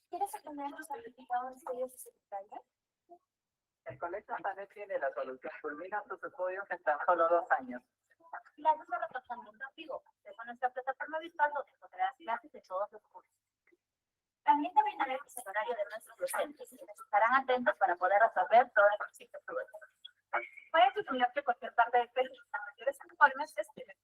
¿Quieres obtener tu certificado de estudios de secundaria? El Colegio Sanet tiene la solución. Culmina tus estudios en tan solo 2 años. Gracias a reforzamiento activo, acceso a nuestra plataforma virtual donde podrás clases de todos los cursos. También te brindaremos el horario de nuestros docentes y estarán atentos para poder resolver todas las consultas dudas. Puedes estudiarte cualquier parte del país. Para mayores informes, escribe.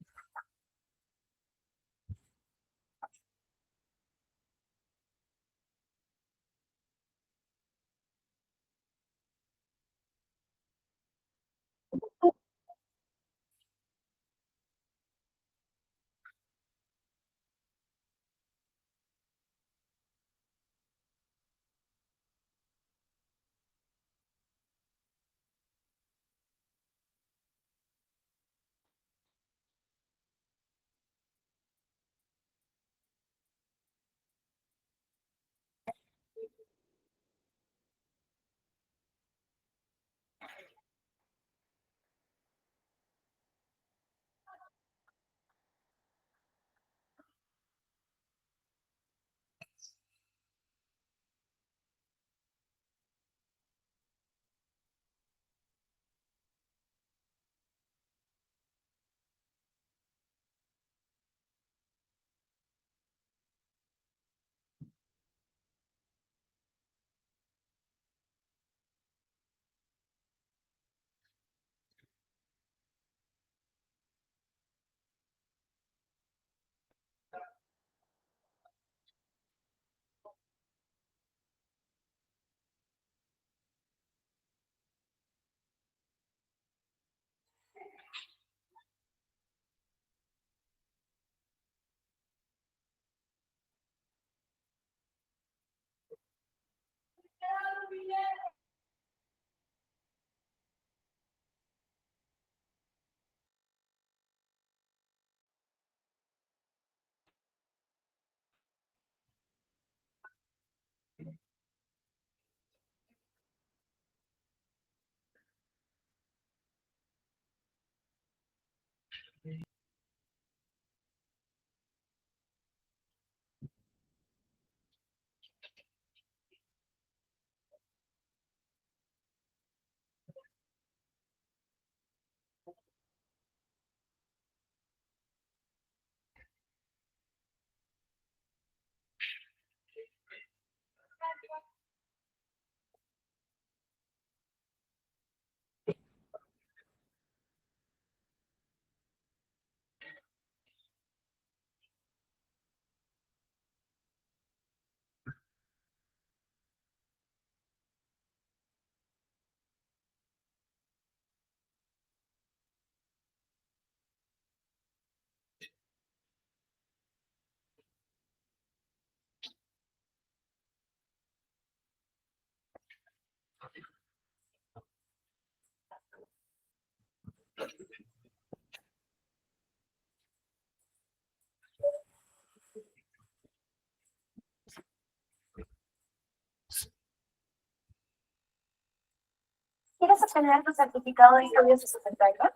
¿Quieres obtener tu certificado de estudios de secundaria?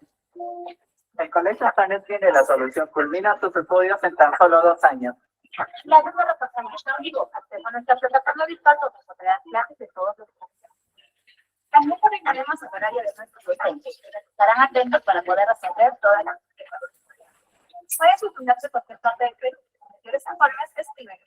El Colegio Sanet tiene la solución. Culmina tus estudios en tan solo 2 años. Gracias a reforzamiento activo, acceso a nuestra plataforma virtual donde podrás clases de todos los cursos. También te brindaremos el horario de nuestros docentes y estarán atentos para poder resolver todas las consultas. Puedes estudiarte cualquier parte del país. Para mayores informes, escribe.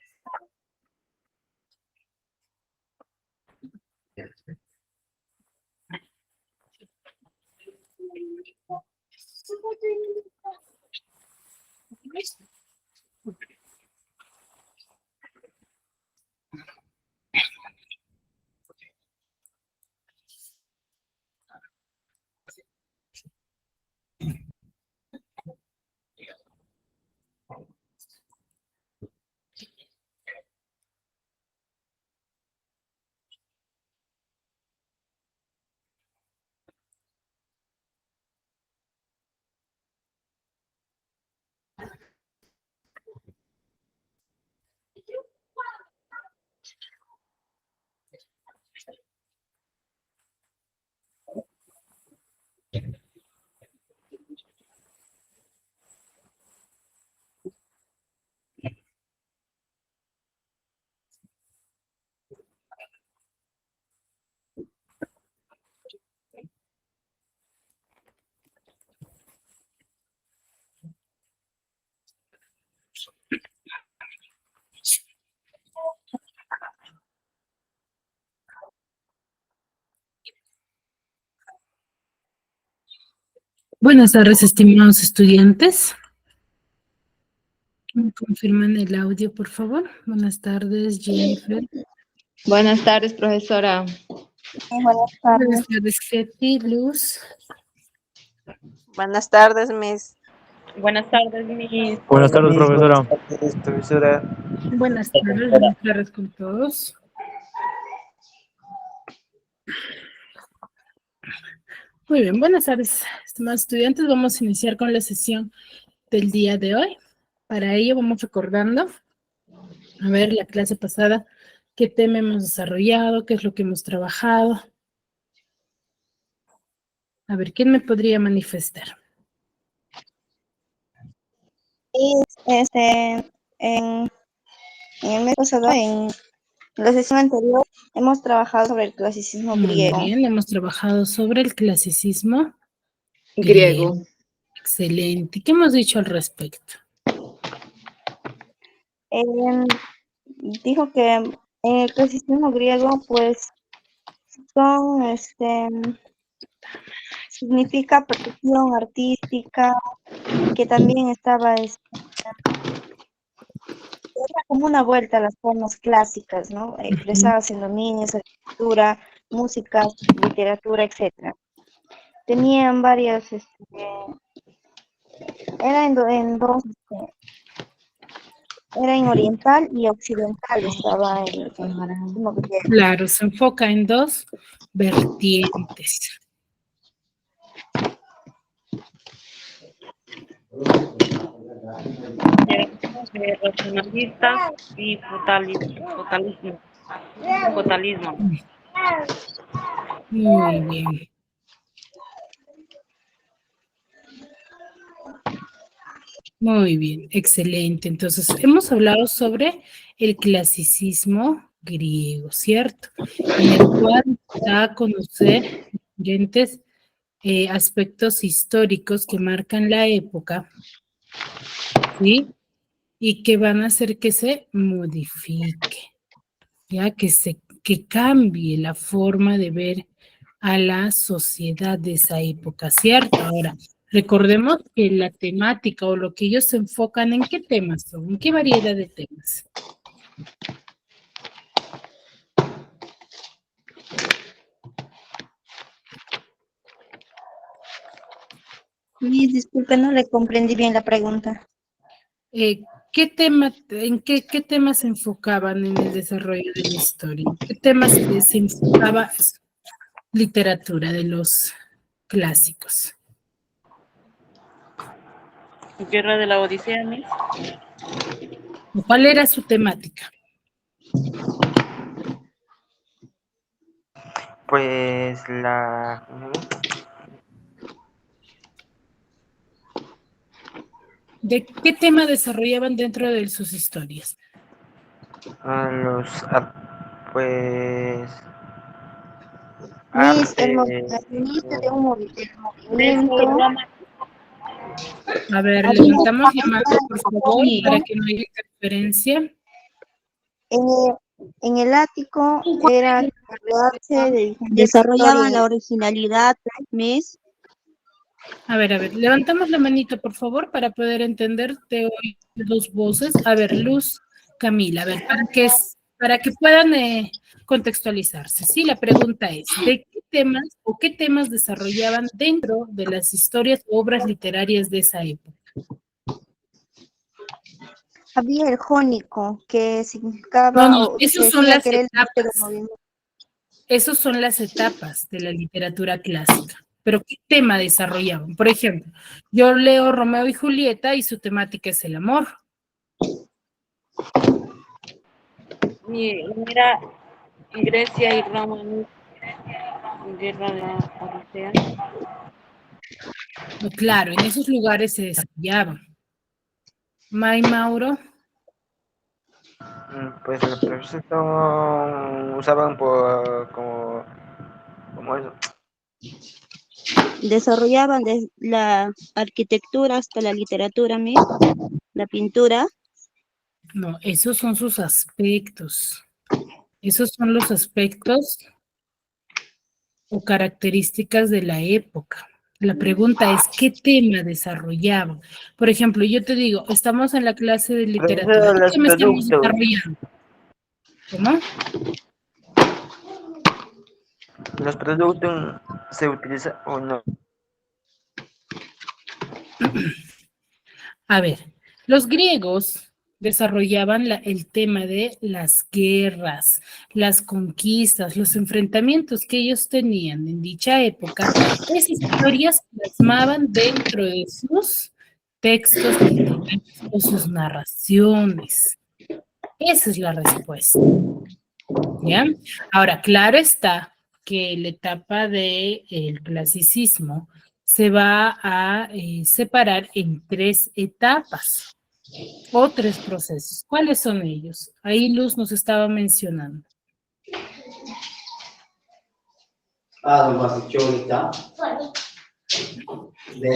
Buenas tardes, estimados estudiantes. ¿Me confirman el audio, por favor? Buenas tardes, Jennifer. Buenas tardes, profesora. Buenas Buenas tardes. tardes, Ketty, Luz. Buenas tardes, Miss. Buenas tardes, Miss. Buenas tardes, profesora. Profesora. Buenas tardes con todos. Muy bien, buenas tardes, estimados estudiantes. Vamos a iniciar con la sesión del día de hoy. Para ello vamos recordando, a ver, la clase pasada, qué tema hemos desarrollado, qué es lo que hemos trabajado. A ver, ¿quién me podría manifestar? En el mes pasado, en la sesión anterior, hemos trabajado sobre el clasicismo Muy griego. bien, hemos trabajado sobre el clasicismo Griego. Excelente. ¿Qué hemos dicho al respecto? Dijo que en el clasicismo griego, pues, son, significa perfección artística, que también estaba, era como una vuelta a las formas clásicas, ¿no? Expresadas en dominios, arquitectura, música, literatura, etcétera. Tenían varias, era en dos, era en oriental y occidental, estaba el clasicismo griego. Claro, se enfoca en dos vertientes. Racionalista y fatalismo. Muy bien. Muy bien, excelente. Entonces, hemos hablado sobre el clasicismo griego, ¿cierto? En el cual da a conocer diferentes aspectos históricos que marcan la época, ¿sí? Y que van a hacer que se modifique, ya que cambie la forma de ver a la sociedad de esa época, ¿cierto? Ahora, recordemos que la temática o lo que ellos se enfocan, ¿en qué temas son? ¿En qué variedad de temas? Miss, disculpe, no le comprendí bien la pregunta. ¿Qué temas se enfocaban en el desarrollo de la historia? ¿Qué temas se enfocaba literatura de los clásicos? Guerra de la Odisea, Miss. ¿Cuál era su temática? Pues la... ¿De qué tema desarrollaban dentro de sus historias? Pues... Miss, Arte... el inicio de un Greco movimiento. y Roma. A ver, Había levantamos la mano, por favor, Sí. para que no haya interferencia. En el ático era crearse de desarrollaban la originalidad, Miss. A ver, levantamos la manito, por favor, para poder entender. Te oigo dos voces. A ver, Luz, Camila, a ver, para que puedan contextualizarse. Sí, la pregunta es, ¿de qué temas o qué temas desarrollaban dentro de las historias o obras literarias de esa época? Había el jónico, que significaba No, o esos se son decía las que era el inicio del etapas. movimiento. Esas son las etapas de la literatura clásica. Pero ¿qué tema desarrollaban? Por ejemplo, yo leo Romeo y Julieta y su temática es el amor. Mira, Grecia y Roma, Miss. Guerra de la Odisea. No, claro, en esos lugares se desarrollaban. May Mauro, Pues el proceso usaban como eso. Desarrollaban desde la arquitectura hasta la literatura, Miss, la pintura. no, esos son sus aspectos. Esos son los aspectos o características de la época. La pregunta es, ¿qué tema desarrollaban? Por ejemplo, yo te digo, estamos en la clase de literatura. Profesora, ¿Qué los tema estamos productos. desarrollando? ¿Cómo? Los productos se utilizan o no. A ver, los griegos desarrollaban el tema de las guerras, las conquistas, los enfrentamientos que ellos tenían en dicha época. Esas historias plasmaban dentro de sus textos literarios o sus narraciones. Esa es la respuesta. ¿Ya? Ahora, claro está que la etapa del clasicismo se va a separar en 3 etapas o 3 procesos. ¿Cuáles son ellos? Ahí Luz nos estaba mencionando.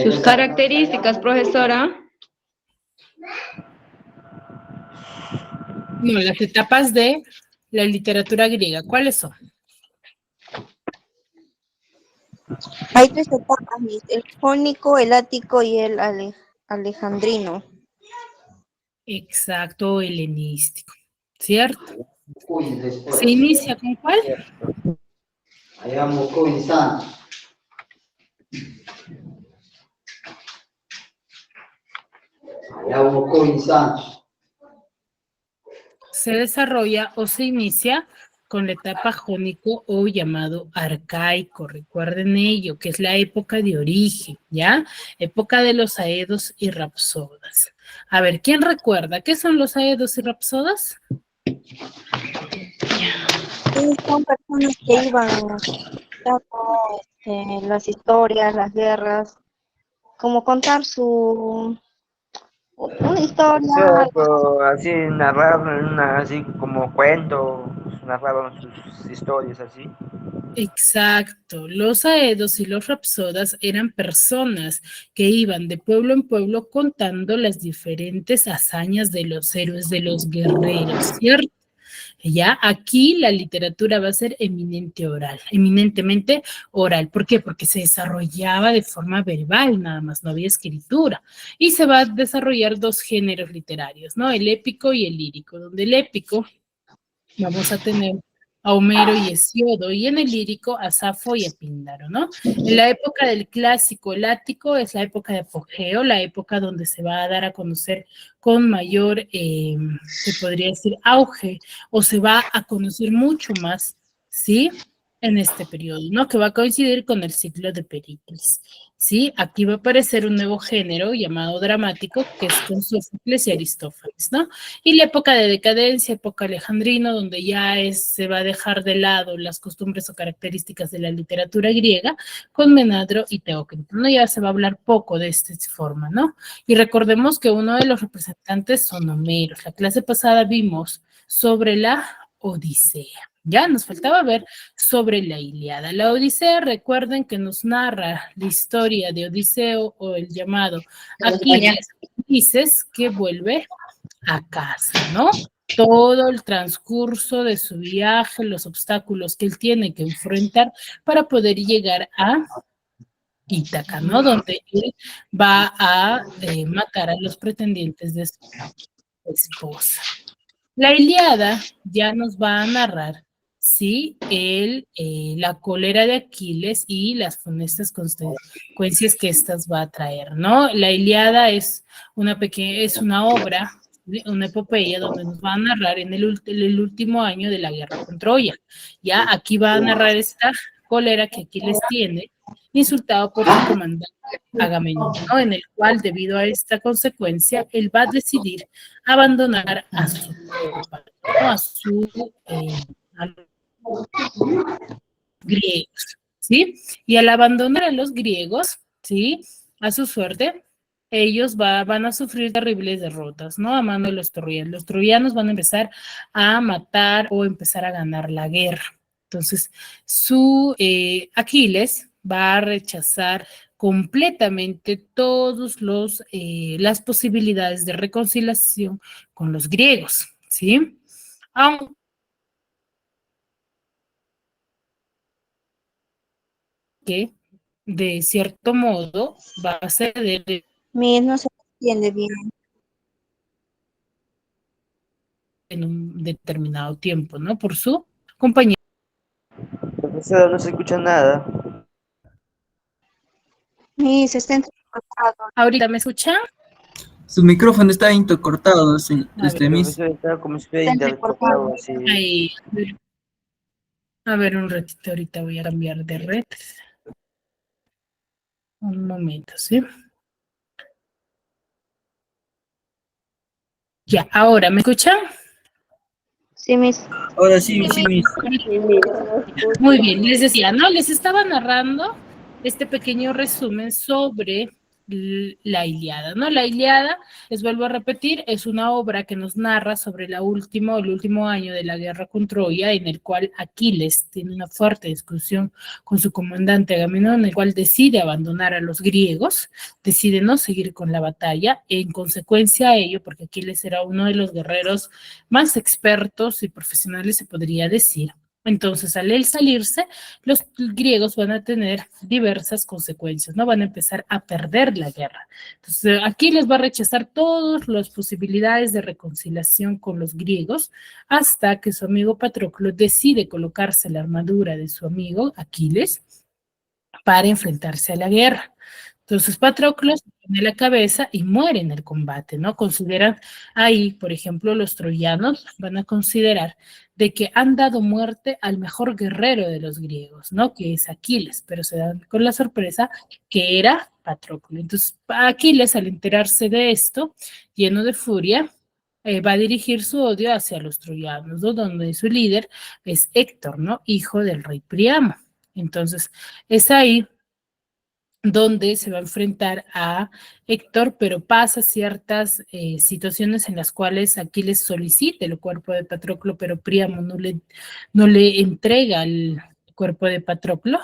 Sus características, profesora. No, las etapas de la literatura griega, ¿cuáles son? Hay 3 etapas, Miss, el jónico, el ático y el alejandrino. Exacto, helenístico, ¿cierto? ¿Se inicia con cuál? Se desarrolla o se inicia con la etapa jónico o llamado arcaico. Recuerden ello, que es la época de origen, ¿ya? Época de los aedos y rapsodas. A ver, ¿quién recuerda qué son los aedos y rapsodas? Son personas que iban contando las historias, las guerras, como contar una historia. Profesora, pero así narraban, así como cuentos, narraban sus historias así. Exacto, los aedos y los rapsodas eran personas que iban de pueblo en pueblo contando las diferentes hazañas de los héroes, de los guerreros, ¿cierto? Ya aquí la literatura va a ser eminentemente oral. ¿Por qué? Porque se desarrollaba de forma verbal, nada más, no había escritura. Y se va a desarrollar 2 géneros literarios, ¿no? El épico y el lírico, donde el épico vamos a tener a Homero y Hesiodo, y en el lírico a Safo y a Píndaro, ¿no? En la época del clásico, el ático es la época de apogeo, la época donde se va a dar a conocer con mayor, se podría decir, auge, o se va a conocer mucho más, ¿sí? En este periodo, ¿no? Que va a coincidir con el ciclo de Pericles, ¿sí? Aquí va a aparecer un nuevo género llamado dramático, que es con Sófocles y Aristófanes, ¿no? Y la época de decadencia, época alejandrina, donde ya se va a dejar de lado las costumbres o características de la literatura griega, con Menandro y Teócrito, ¿no? Ya se va a hablar poco de esta forma, ¿no? Y recordemos que uno de los representantes son Homero. La clase pasada vimos sobre la Odisea. Ya nos faltaba ver sobre la Ilíada. La Odisea, recuerden que nos narra la historia de Odiseo o el llamado Aquiles, Ulises, que vuelve a casa, ¿no? Todo el transcurso de su viaje, los obstáculos que él tiene que enfrentar para poder llegar a Ítaca, ¿no? Donde él va a matar a los pretendientes de su esposa. La Ilíada ya nos va a narrar, sí, la cólera de Aquiles y las funestas consecuencias que estas va a traer, ¿no? La Ilíada es una obra, una epopeya donde nos va a narrar en el último año de la guerra con Troya. Ya aquí va a narrar esta cólera que Aquiles tiene, insultado por su comandante Agamenón, ¿no? En el cual, debido a esta consecuencia, él va a decidir abandonar a su tropa, ¿no? A los griegos, ¿sí? Y al abandonar a los griegos, ¿sí? A su suerte, ellos van a sufrir terribles derrotas, ¿no? A mano de los troyanos. Los troyanos van a empezar a matar o empezar a ganar la guerra. Entonces, Aquiles va a rechazar completamente todas las posibilidades de reconciliación con los griegos, ¿sí? Aunque de cierto modo, va a ceder No se entiende bien. en un determinado tiempo, ¿no? Por su compañía. Profesora, no se escucha nada. Se está entrecortado. Ahorita me escuchan. Su micrófono está intercortado, A ver, Miss. Profesor, está como si estuviera Está intercortado entrecortado. así. ahí. A ver, un ratito, ahorita voy a cambiar de red. Un momento, ¿sí? Ya, ahora, ¿me escuchan? Sí, Miss. Ahora sí, Miss. Muy bien, les decía, ¿no? Les estaba narrando este pequeño resumen sobre la Ilíada, ¿no? La Ilíada, les vuelvo a repetir, es una obra que nos narra sobre el último año de la guerra con Troya, en el cual Aquiles tiene una fuerte discusión con su comandante Agamenón, en el cual decide abandonar a los griegos, decide no seguir con la batalla, en consecuencia a ello, porque Aquiles era uno de los guerreros más expertos y profesionales, se podría decir. Entonces, al él salirse, los griegos van a tener diversas consecuencias, ¿no? Van a empezar a perder la guerra. Entonces, aquí les va a rechazar todas las posibilidades de reconciliación con los griegos hasta que su amigo Patroclo decide colocarse la armadura de su amigo Aquiles para enfrentarse a la guerra. Entonces Patroclo se pone la cabeza y muere en el combate, ¿no? Consideran ahí, por ejemplo, los troyanos van a considerar de que han dado muerte al mejor guerrero de los griegos, ¿no? Que es Aquiles, pero se dan con la sorpresa que era Patroclo. Entonces Aquiles, al enterarse de esto, lleno de furia, va a dirigir su odio hacia los troyanos, ¿no? Donde su líder es Héctor, ¿no? Hijo del rey Príamo. Entonces, es ahí donde se va a enfrentar a Héctor, pero pasa ciertas situaciones en las cuales Aquiles solicita el cuerpo de Patroclo, pero Príamo no le entrega el cuerpo de Patroclo,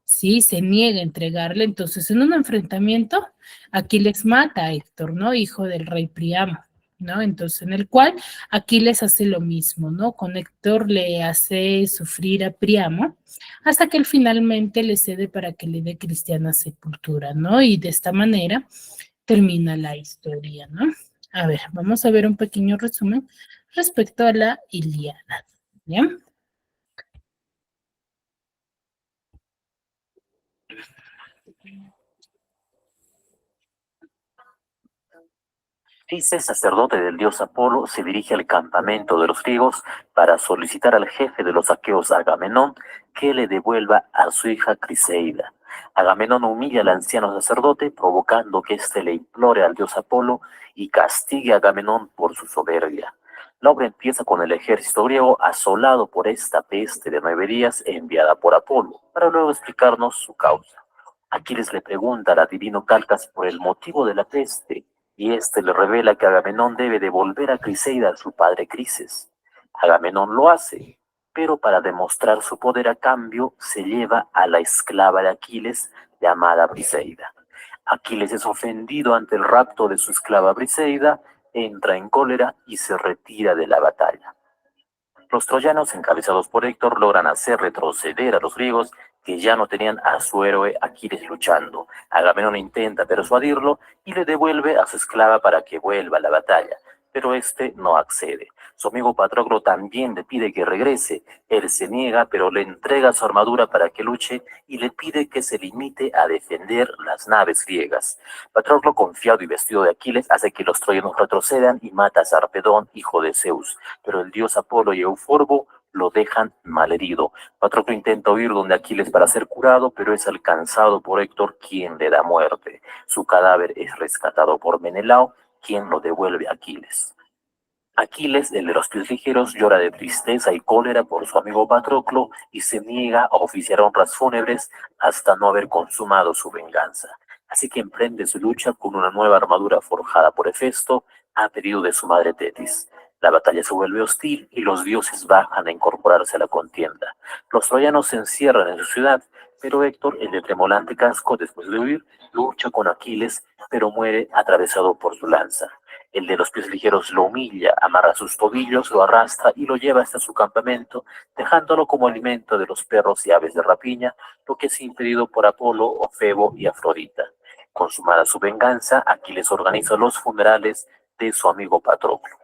sí, se niega a entregarle. Entonces, en un enfrentamiento, Aquiles mata a Héctor, ¿no? Hijo del rey Príamo, ¿no? Entonces, en el cual Aquiles hace lo mismo, ¿no? Con Héctor le hace sufrir a Príamo, hasta que él finalmente le cede para que le dé cristiana sepultura, ¿no? Y de esta manera termina la historia, ¿no? A ver, vamos a ver un pequeño resumen respecto a la Ilíada, ¿ya? Ese sacerdote del dios Apolo se dirige al campamento de los griegos para solicitar al jefe de los aqueos, Agamenón, que le devuelva a su hija Criseida. Agamenón humilla al anciano sacerdote, provocando que éste le implore al dios Apolo y castigue a Agamenón por su soberbia. La obra empieza con el ejército griego asolado por esta peste de 9 días enviada por Apolo, para luego explicarnos su causa. Aquiles le pregunta al adivino Calcas por el motivo de la peste, y éste le revela que Agamenón debe devolver a Criseida a su padre Crises. Agamenón lo hace, pero para demostrar su poder a cambio se lleva a la esclava de Aquiles llamada Briseida. Aquiles es ofendido ante el rapto de su esclava Briseida, entra en cólera y se retira de la batalla. Los troyanos, encabezados por Héctor, logran hacer retroceder a los griegos, que ya no tenían a su héroe Aquiles luchando. Agamenón intenta persuadirlo y le devuelve a su esclava para que vuelva a la batalla, pero este no accede. Su amigo Patroclo también le pide que regrese. Él se niega, pero le entrega su armadura para que luche y le pide que se limite a defender las naves griegas. Patroclo, confiado y vestido de Aquiles, hace que los troyanos retrocedan y mata a Sarpedón, hijo de Zeus, pero el dios Apolo y Euforbo lo dejan malherido. Patroclo intenta huir donde Aquiles para ser curado, pero es alcanzado por Héctor, quien le da muerte. Su cadáver es rescatado por Menelao, quien lo devuelve a Aquiles. Aquiles, el de los pies ligeros, llora de tristeza y cólera por su amigo Patroclo y se niega a oficiar honras fúnebres hasta no haber consumado su venganza. Así que emprende su lucha con una nueva armadura forjada por Hefesto a pedido de su madre Tetis. La batalla se vuelve hostil y los dioses bajan a incorporarse a la contienda. Los troyanos se encierran en su ciudad, pero Héctor, el de tremolante casco, después de huir, lucha con Aquiles, pero muere atravesado por su lanza. El de los pies ligeros lo humilla, amarra sus tobillos, lo arrastra y lo lleva hasta su campamento, dejándolo como alimento de los perros y aves de rapiña, lo que es impedido por Apolo, Ofebo y Afrodita. Consumada su venganza, Aquiles organiza los funerales de su amigo Patroclo.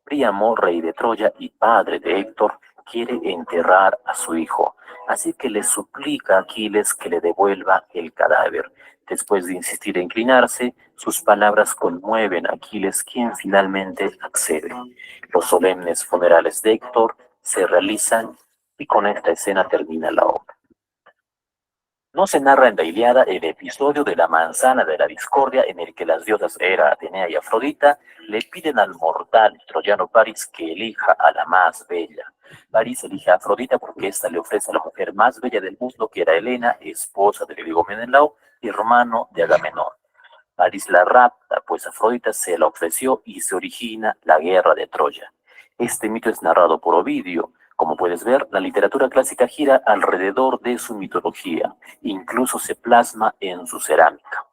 Príamo, rey de Troya y padre de Héctor, quiere enterrar a su hijo, así que le suplica a Aquiles que le devuelva el cadáver. Después de insistir en inclinarse, sus palabras conmueven a Aquiles, quien finalmente accede. Los solemnes funerales de Héctor se realizan y con esta escena termina la obra. No se narra en la Ilíada el episodio de la manzana de la discordia en el que las diosas Hera, Atenea y Afrodita le piden al mortal troyano París que elija a la más bella. París elige a Afrodita porque ésta le ofrece a la mujer más bella del mundo, que era Helena, esposa de griego Menelao y hermano de Agamenón. París la rapta, pues Afrodita se la ofreció y se origina la guerra de Troya. Este mito es narrado por Ovidio. Como puedes ver, la literatura clásica gira alrededor de su mitología, incluso se plasma en su cerámica.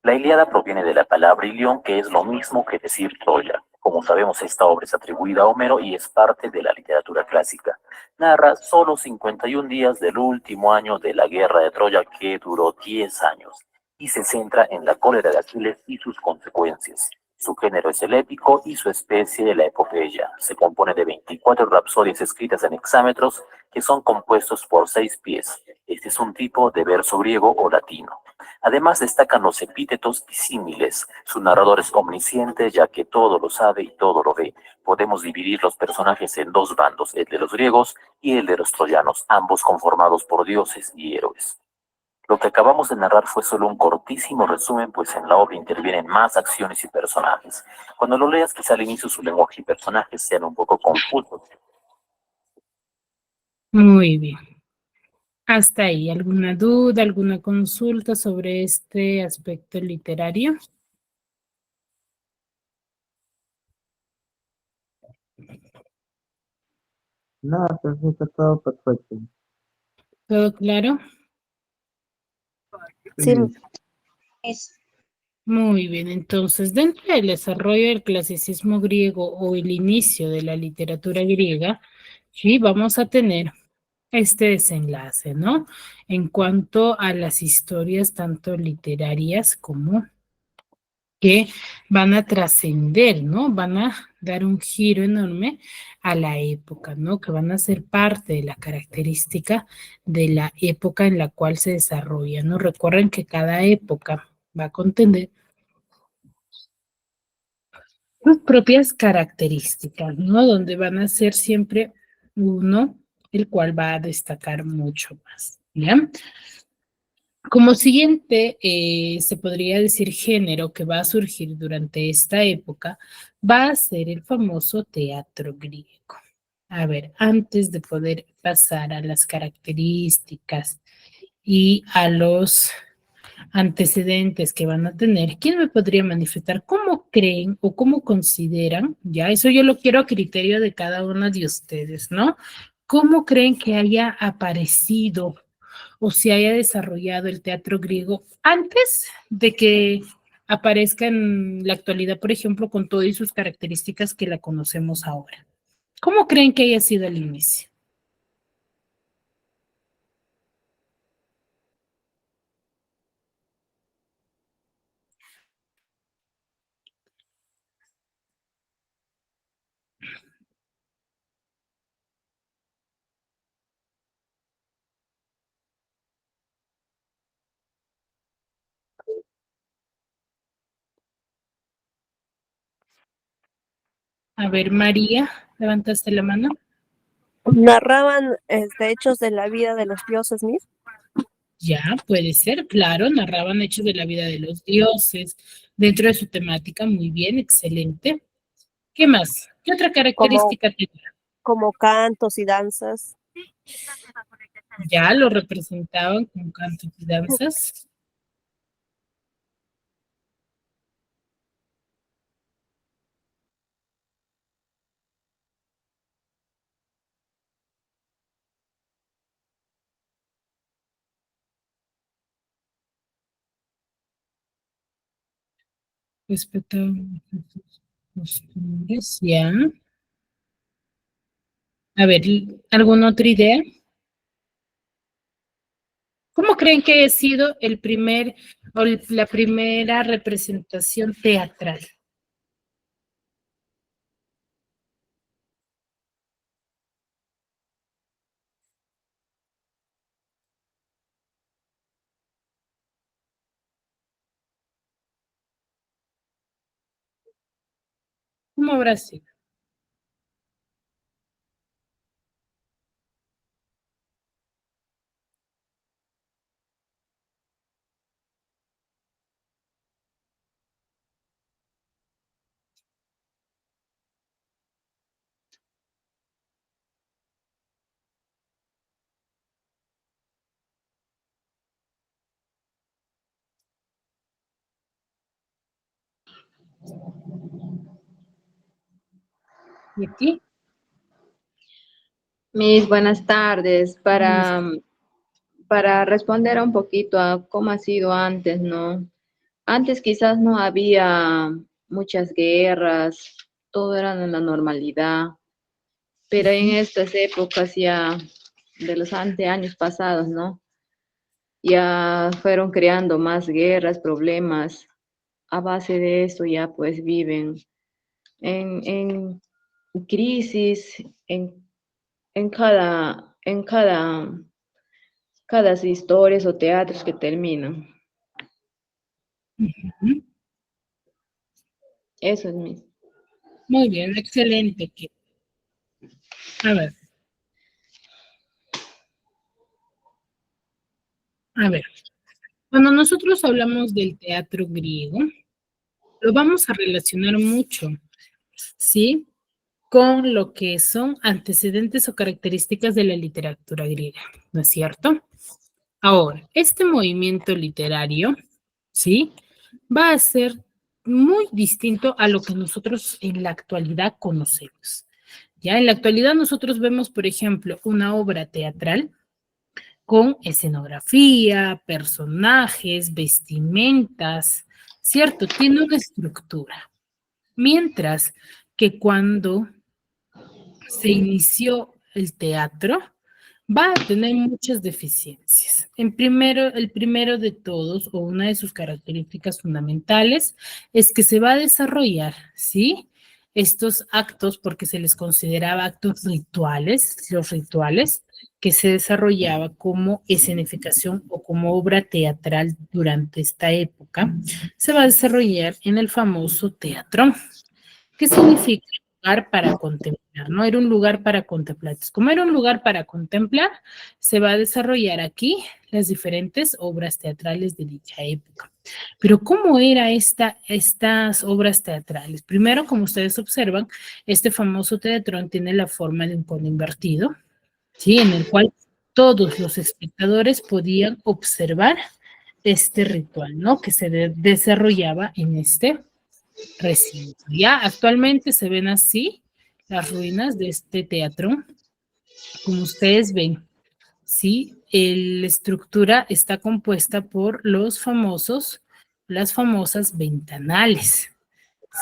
La Ilíada proviene de la palabra Ilión, que es lo mismo que decir Troya. Como sabemos, esta obra es atribuida a Homero y es parte de la literatura clásica. Narra solo 51 días del último año de la guerra de Troya, que duró 10 años, y se centra en la cólera de Aquiles y sus consecuencias. Su género es el épico y su especie la epopeya. Se compone de 24 rapsodias escritas en hexámetros que son compuestos por 6 pies. Este es un tipo de verso griego o latino. Además destacan los epítetos y símiles. Su narrador es omnisciente, ya que todo lo sabe y todo lo ve. Podemos dividir los personajes en dos bandos, el de los griegos y el de los troyanos, ambos conformados por dioses y héroes. Lo que acabamos de narrar fue solo un cortísimo resumen, pues en la obra intervienen más acciones y personajes. Cuando lo leas, quizá al inicio su lenguaje y personajes sean un poco confusos. Muy bien. Hasta ahí, ¿alguna duda, alguna consulta sobre este aspecto literario? Nada, perfecto, todo perfecto. ¿Todo claro? Sí, Sí. Muy bien, entonces dentro del desarrollo del clasicismo griego o el inicio de la literatura griega, sí, vamos a tener este desenlace, ¿no? En cuanto a las historias tanto literarias como que van a trascender, ¿no? Van a dar un giro enorme a la época, ¿no? Que van a ser parte de la característica de la época en la cual se desarrolla, ¿no? Recuerden que cada época va a contener sus propias características, ¿no? Donde van a ser siempre uno, el cual va a destacar mucho más, ¿ya? Como siguiente, se podría decir género que va a surgir durante esta época, va a ser el famoso teatro griego. A ver, antes de poder pasar a las características y a los antecedentes que van a tener, ¿quién me podría manifestar cómo creen o cómo consideran? Ya, eso yo lo quiero a criterio de cada uno de ustedes, ¿no? ¿Cómo creen que haya aparecido o se haya desarrollado el teatro griego antes de que aparezca en la actualidad, por ejemplo, con todas sus características que la conocemos ahora? ¿Cómo creen que haya sido el inicio? A ver, María, levantaste la mano. Narraban hechos de la vida de los dioses mismos. Ya, puede ser, claro, narraban hechos de la vida de los dioses dentro de su temática, muy bien, excelente. ¿Qué más? ¿Qué otra como, característica tenía? como cantos y danzas. Ya lo representaban con cantos y danzas. Respetaban sus costumbres, ya. A ver, ¿alguna otra idea? ¿Cómo creen que ha sido el primer o la primera representación teatral? ¿Cómo habrá sido? ¿Y aquí? Mis buenas tardes. Buenas Para responder un poquito a cómo ha sido antes, ¿no? Antes quizás no había muchas guerras, todo era en la normalidad, pero en estas épocas ya de los años pasados, ¿no? Ya fueron creando más guerras, problemas. A base de eso ya pues viven en crisis, en cada historias o teatros que terminan. Ujú. Eso es mi. Muy bien, excelente. A ver, a ver. Cuando nosotros hablamos del teatro griego, lo vamos a relacionar mucho, ¿sí? Con lo que son antecedentes o características de la literatura griega, ¿no es cierto? Ahora, este movimiento literario, ¿sí? Va a ser muy distinto a lo que nosotros en la actualidad conocemos. Ya en la actualidad nosotros vemos, por ejemplo, una obra teatral con escenografía, personajes, vestimentas, ¿cierto? Tiene una estructura. Mientras que cuando se inició el teatro, va a tener muchas deficiencias. El primero de todos, o una de sus características fundamentales, es que se va a desarrollar, ¿sí? Estos actos, porque se les consideraba actos rituales, los rituales, que se desarrollaba como escenificación o como obra teatral durante esta época, se va a desarrollar en el famoso teatro. ¿Qué significa lugar para contemplar? No era un lugar para contemplar. Entonces, como era un lugar para contemplar, se va a desarrollar aquí las diferentes obras teatrales de dicha época. Pero ¿cómo eran estas obras teatrales? Primero, como ustedes observan, este famoso teatrón tiene la forma de un cono invertido, ¿sí? En el cual todos los espectadores podían observar este ritual, ¿no? Que se desarrollaba en este recinto. Ya actualmente se ven así las ruinas de este teatro. Como ustedes ven, sí, la estructura está compuesta por las famosas ventanales.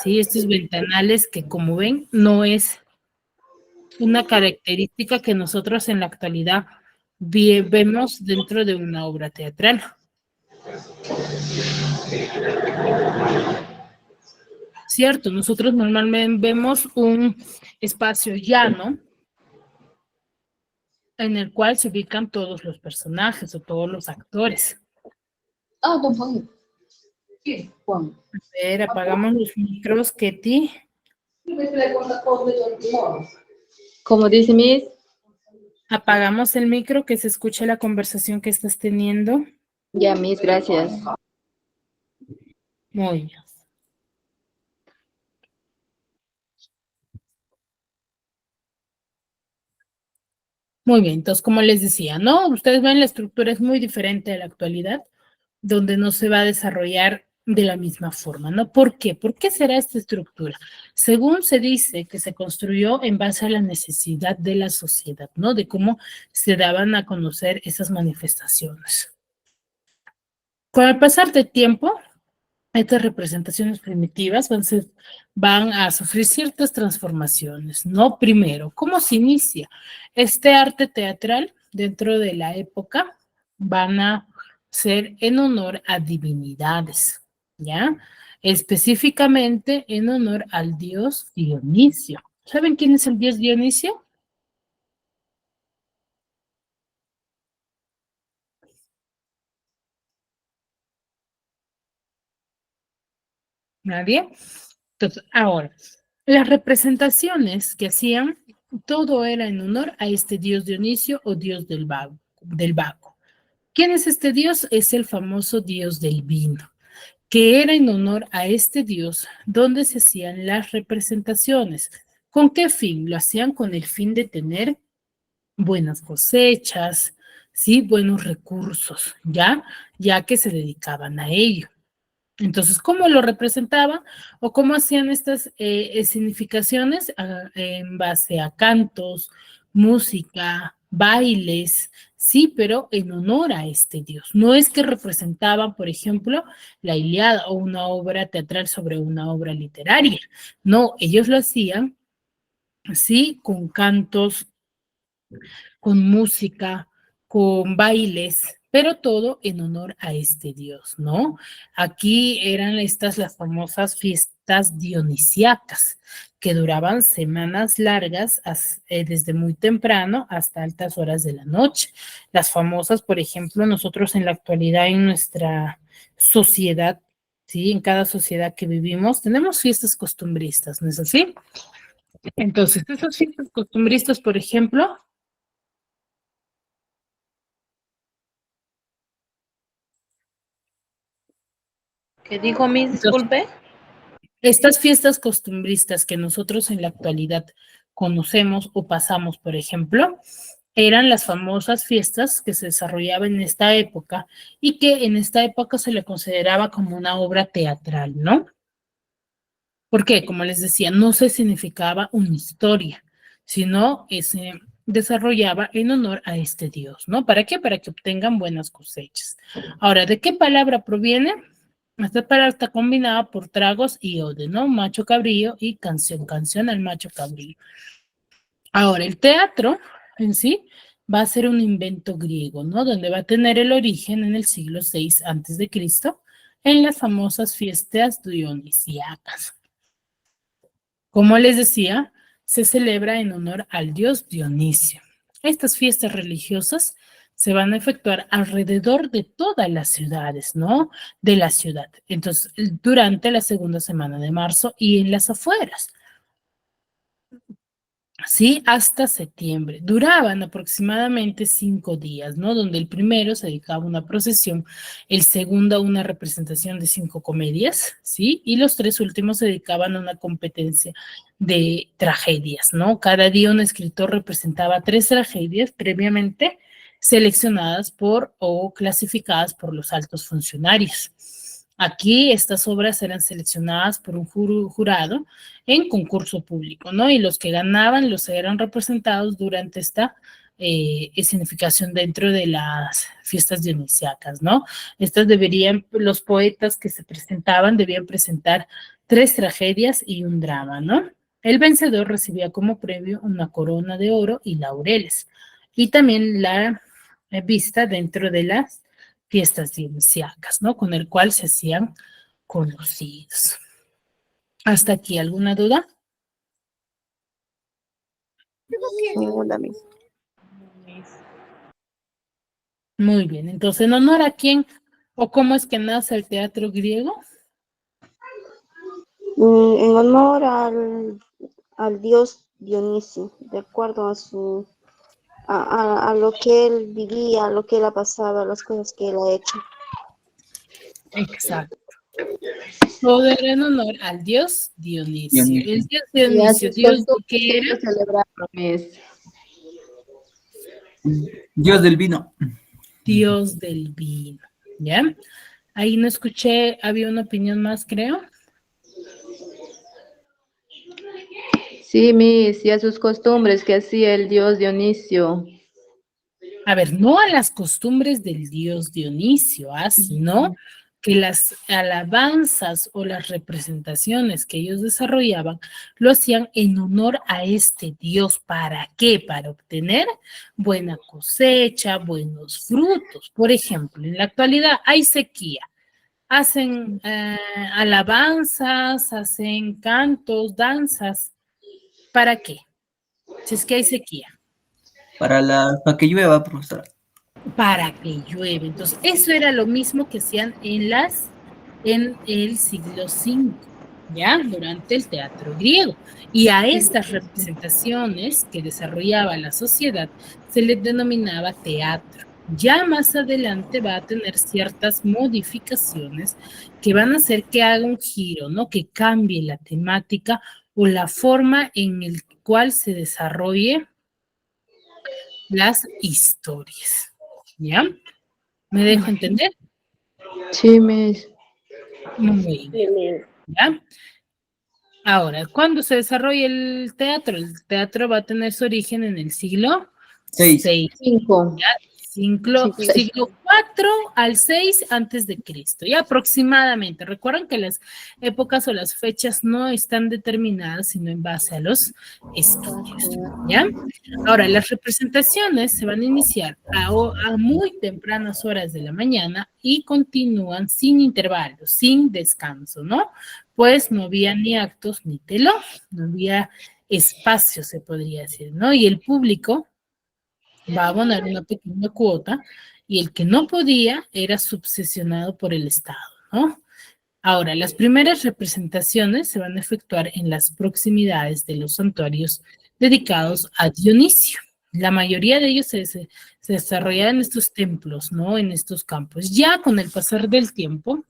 Sí, estos ventanales que como ven no es una característica que nosotros en la actualidad vemos dentro de una obra teatral. Cierto, nosotros normalmente vemos un espacio llano en el cual se ubican todos los personajes o todos los actores. Ah, don Juan. ¿Qué, Juan? A ver, apagamos los micros, Ketty. Como dice Miss, Apagamos el micro, que se escuche la conversación que estás teniendo. ya Miss, gracias. Muy bien. Muy bien, entonces como les decía, ¿no? Ustedes ven, la estructura es muy diferente de la actualidad, donde no se va a desarrollar de la misma forma, ¿no? ¿Por qué? ¿Por qué será esta estructura? Según se dice que se construyó en base a la necesidad de la sociedad, ¿no? De cómo se daban a conocer esas manifestaciones. Con el pasar del tiempo, estas representaciones primitivas van a sufrir ciertas transformaciones, ¿no? Primero, ¿cómo se inicia? Este arte teatral dentro de la época van a ser en honor a divinidades, ¿ya? Específicamente en honor al dios Dionisio. ¿Saben quién es el dios Dionisio? ¿Nadie? Entonces, ahora, las representaciones que hacían, todo era en honor a este dios Dionisio o dios del Baco. ¿Quién es este dios? Es el famoso dios del vino, que era en honor a este dios donde se hacían las representaciones. ¿Con qué fin? Lo hacían con el fin de tener buenas cosechas, ¿sí? Buenos recursos, ya que se dedicaban a ello. Entonces, ¿cómo lo representaban o cómo hacían estas significaciones? En base a cantos, música, bailes, sí, pero en honor a este dios. No es que representaban, por ejemplo, la Ilíada o una obra teatral sobre una obra literaria. No, ellos lo hacían, sí, con cantos, con música, con bailes, pero todo en honor a este dios, ¿no? Aquí eran estas las famosas fiestas dionisíacas, que duraban semanas largas, desde muy temprano hasta altas horas de la noche. Las famosas, por ejemplo, nosotros en la actualidad en nuestra sociedad, ¿sí? En cada sociedad que vivimos, tenemos fiestas costumbristas, ¿no es así? Entonces, esas fiestas costumbristas, por ejemplo, ¿Qué dijo Miss? Disculpe. estas fiestas costumbristas que nosotros en la actualidad conocemos o pasamos, por ejemplo, eran las famosas fiestas que se desarrollaban en esta época y que en esta época se le consideraba como una obra teatral, ¿no? Porque, como les decía, no se significaba una historia, sino se desarrollaba en honor a este dios, ¿no? ¿Para qué? Para que obtengan buenas cosechas. Ahora, ¿de qué palabra proviene? Esta palabra está combinada por tragos y ode, ¿no? Macho cabrío y canción al macho cabrío. Ahora, el teatro en sí va a ser un invento griego, ¿no? Donde va a tener el origen en el siglo VI antes de Cristo, en las famosas fiestas dionisíacas. Como les decía, se celebra en honor al dios Dionisio. Estas fiestas religiosas se van a efectuar alrededor de todas las ciudades, ¿no? De la ciudad. Entonces, durante la segunda semana de marzo y en las afueras. Sí, hasta septiembre. Duraban aproximadamente 5 días, ¿no? Donde el primero se dedicaba a una procesión, el segundo a una representación de 5 comedias, ¿sí? Y los 3 últimos se dedicaban a una competencia de tragedias, ¿no? Cada día un escritor representaba 3 tragedias previamente seleccionadas por o clasificadas por los altos funcionarios. Aquí estas obras eran seleccionadas por un jurado en concurso público, ¿no? Y los que ganaban los eran representados durante esta escenificación dentro de las fiestas dionisíacas, ¿no? Los poetas que se presentaban debían presentar 3 tragedias y un drama, ¿no? El vencedor recibía como premio una corona de oro y laureles, y también la vista dentro de las fiestas dionisíacas, ¿no? Con el cual se hacían conocidos. ¿Hasta aquí alguna duda? Ninguna, Miss. Muy bien, entonces, ¿en honor a quién o cómo es que nace el teatro griego? En honor al dios Dionisio, de acuerdo a lo que él vivía, a lo que él ha pasado, a las cosas que él ha hecho. Exacto. Todo era en honor al dios Dionisio. El dios Dionisio, ¿dios de qué era? Dios del vino. Dios del vino, ¿ya? Ahí no escuché, había una opinión más, creo. Sí, Miss, y a sus costumbres que hacía el dios Dionisio. A ver, no a las costumbres del dios Dionisio, sino que las alabanzas o las representaciones que ellos desarrollaban lo hacían en honor a este Dios. ¿Para qué? Para obtener buena cosecha, buenos frutos. Por ejemplo, en la actualidad hay sequía. Hacen alabanzas, hacen cantos, danzas. ¿Para qué? Si es que hay sequía. Para que llueva, profesora. Para que llueve. Entonces, eso era lo mismo que hacían en el siglo V, ¿ya? Durante el teatro griego. Y a estas representaciones que desarrollaba la sociedad se les denominaba teatro. Ya más adelante va a tener ciertas modificaciones que van a hacer que haga un giro, ¿no? Que cambie la temática o la forma en el cual se desarrolle las historias. ¿Ya? ¿Me dejo entender? Sí, Miss. Muy bien. ¿Ya? Ahora, ¿cuándo se desarrolla el teatro? El teatro va a tener su origen en el siglo VI. Cinco. Siglo IV al VI antes de Cristo, y aproximadamente. Recuerden que las épocas o las fechas no están determinadas, sino en base a los estudios, ¿ya? Ahora, las representaciones se van a iniciar a muy tempranas horas de la mañana y continúan sin intervalos, sin descanso, ¿no? Pues no había ni actos ni telón, no había espacio, se podría decir, ¿no? Y el público va a abonar una pequeña cuota y el que no podía era subsesionado por el Estado, ¿no? Ahora, las primeras representaciones se van a efectuar en las proximidades de los santuarios dedicados a Dionisio. La mayoría de ellos se desarrollaban en estos templos, ¿no? En estos campos. Ya con el pasar del tiempo,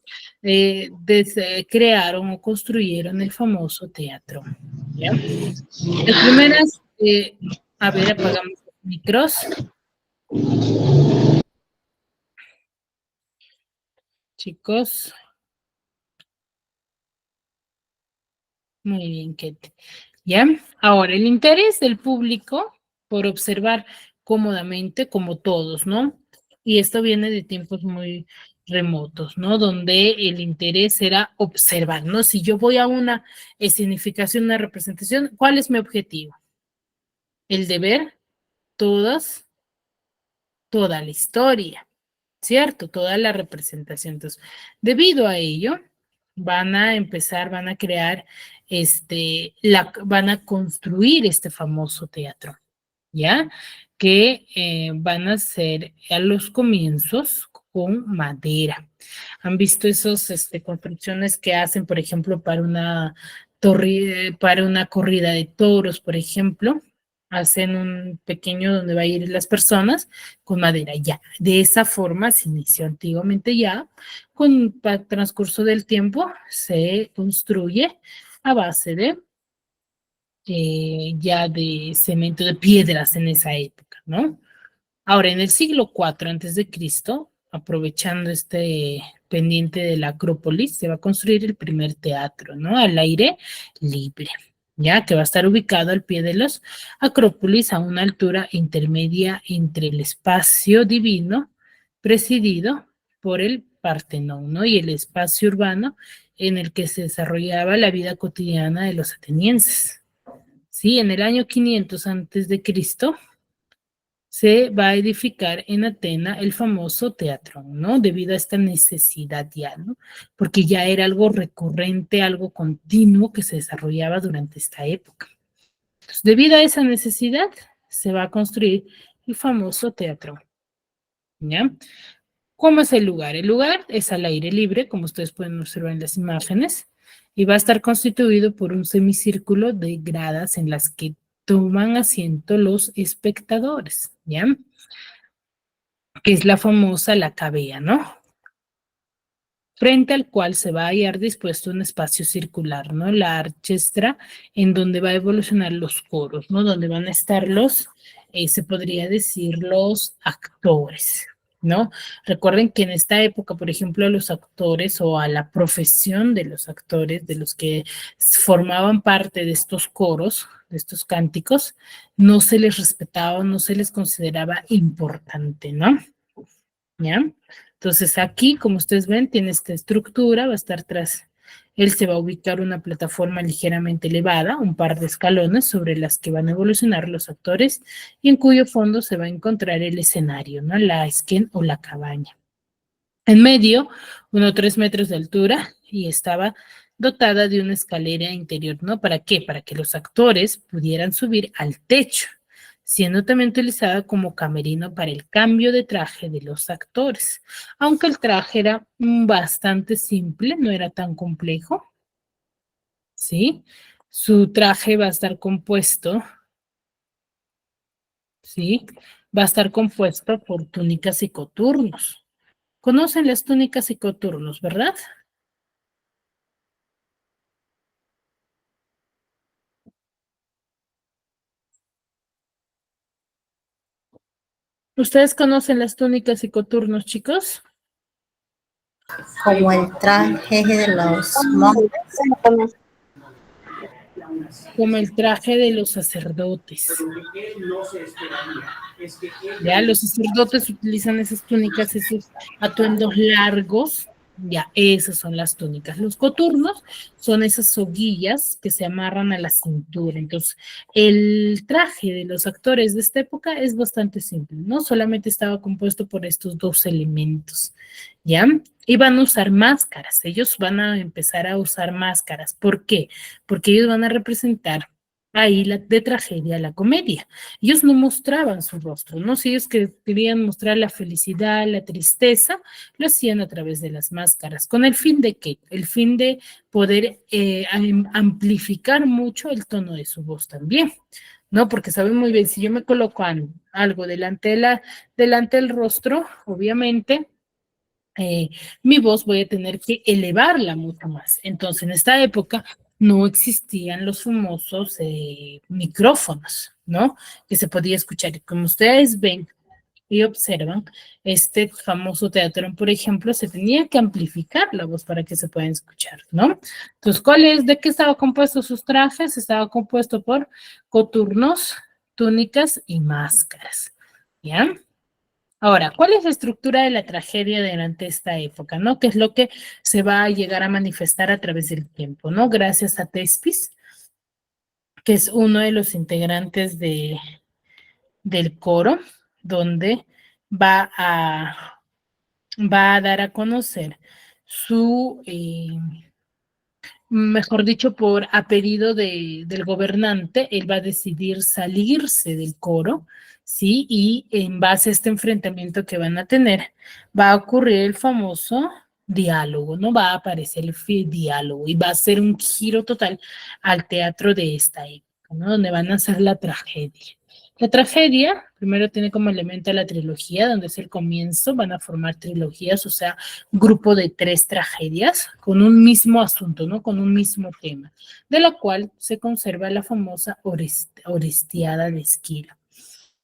crearon o construyeron el famoso teatro, ¿ya? Las primeras, a ver, apagamos los micros. Chicos. Muy bien, Kate. ¿Ya? Ahora, el interés del público por observar cómodamente, como todos, ¿no? Y esto viene de tiempos muy remotos, ¿no? Donde el interés era observar, ¿no? Si yo voy a una escenificación, una representación, ¿cuál es mi objetivo? El de ver toda la historia, ¿cierto? Toda la representación. Entonces, debido a ello, van a crear van a construir este famoso teatro, ¿ya? Que van a ser a los comienzos con madera. ¿Han visto esos construcciones que hacen, por ejemplo, para una para una corrida de toros, por ejemplo? Hacen un pequeño donde va a ir las personas con madera, ya. De esa forma se inició antiguamente ya. Con el transcurso del tiempo se construye a base de ya de cemento, de piedras en esa época, ¿no? Ahora, en el siglo IV antes de Cristo, aprovechando este pendiente de la Acrópolis, se va a construir el primer teatro, ¿no? Al aire libre, ya que va a estar ubicado al pie de los Acrópolis a una altura intermedia entre el espacio divino presidido por el Partenón, ¿no? Y el espacio urbano en el que se desarrollaba la vida cotidiana de los atenienses. Sí, en el año 500 antes de Cristo se va a edificar en Atena el famoso teatro, ¿no? Debido a esta necesidad ya, ¿no? Porque ya era algo recurrente, algo continuo que se desarrollaba durante esta época. Entonces, debido a esa necesidad, se va a construir el famoso teatro, ¿ya? ¿Cómo es el lugar? El lugar es al aire libre, como ustedes pueden observar en las imágenes, y va a estar constituido por un semicírculo de gradas en las que toman asiento los espectadores, ¿ya? Que es la famosa la cavea, ¿no? Frente al cual se va a hallar dispuesto un espacio circular, ¿no? La archestra, en donde va a evolucionar los coros, ¿no? Donde van a estar se podría decir, los actores, ¿no? Recuerden que en esta época, por ejemplo, a los actores o a la profesión de los actores, de los que formaban parte de estos coros, de estos cánticos, no se les respetaba, no se les consideraba importante, ¿no? ¿Ya? Entonces aquí, como ustedes ven, tiene esta estructura, va a estar tras él, se va a ubicar una plataforma ligeramente elevada, un par de escalones sobre las que van a evolucionar los actores y en cuyo fondo se va a encontrar el escenario, ¿no? La esquina o la cabaña. En medio, 3 metros de altura y estaba dotada de una escalera interior, ¿no? ¿Para qué? Para que los actores pudieran subir al techo, siendo también utilizada como camerino para el cambio de traje de los actores. Aunque el traje era bastante simple, no era tan complejo, ¿sí? Su traje va a estar compuesto, ¿sí? Va a estar compuesto por túnicas y coturnos. Conocen las túnicas y coturnos, ¿verdad? ¿Ustedes conocen las túnicas y coturnos, chicos? Como el traje de los monjes. Como el traje de los sacerdotes. Ya, los sacerdotes utilizan esas túnicas, esos atuendos largos. Ya, esas son las túnicas. Los coturnos son esas soguillas que se amarran a la cintura. Entonces, el traje de los actores de esta época es bastante simple, ¿no? Solamente estaba compuesto por estos dos elementos, ¿ya? Y van a usar máscaras. Ellos van a empezar a usar máscaras. ¿Por qué? Porque ellos van a representar ahí de tragedia la comedia. Ellos no mostraban su rostro, ¿no? Si ellos querían mostrar la felicidad, la tristeza, lo hacían a través de las máscaras. ¿Con el fin de qué? El fin de poder amplificar mucho el tono de su voz también, ¿no? Porque saben muy bien, si yo me coloco algo delante del rostro, obviamente, mi voz voy a tener que elevarla mucho más. Entonces, en esta época no existían los famosos micrófonos, ¿no? Que se podía escuchar. Y como ustedes ven y observan, este famoso teatro, por ejemplo, se tenía que amplificar la voz para que se puedan escuchar, ¿no? Entonces, de qué estaba compuesto sus trajes? Estaba compuesto por coturnos, túnicas y máscaras, ¿ya? Ahora, ¿cuál es la estructura de la tragedia durante esta época, no? ¿Qué es lo que se va a llegar a manifestar a través del tiempo, no? Gracias a Tespis, que es uno de los integrantes del coro, donde va a dar a conocer su, mejor dicho, a pedido del gobernante, él va a decidir salirse del coro, ¿sí? Y en base a este enfrentamiento que van a tener, va a ocurrir el famoso diálogo, ¿no? Va a aparecer el diálogo y va a ser un giro total al teatro de esta época, ¿no? Donde van a hacer la tragedia. La tragedia, primero tiene como elemento la trilogía, donde es el comienzo, van a formar trilogías, o sea, grupo de 3 tragedias con un mismo asunto, ¿no? Con un mismo tema, de la cual se conserva la famosa Orestiada de Esquilo.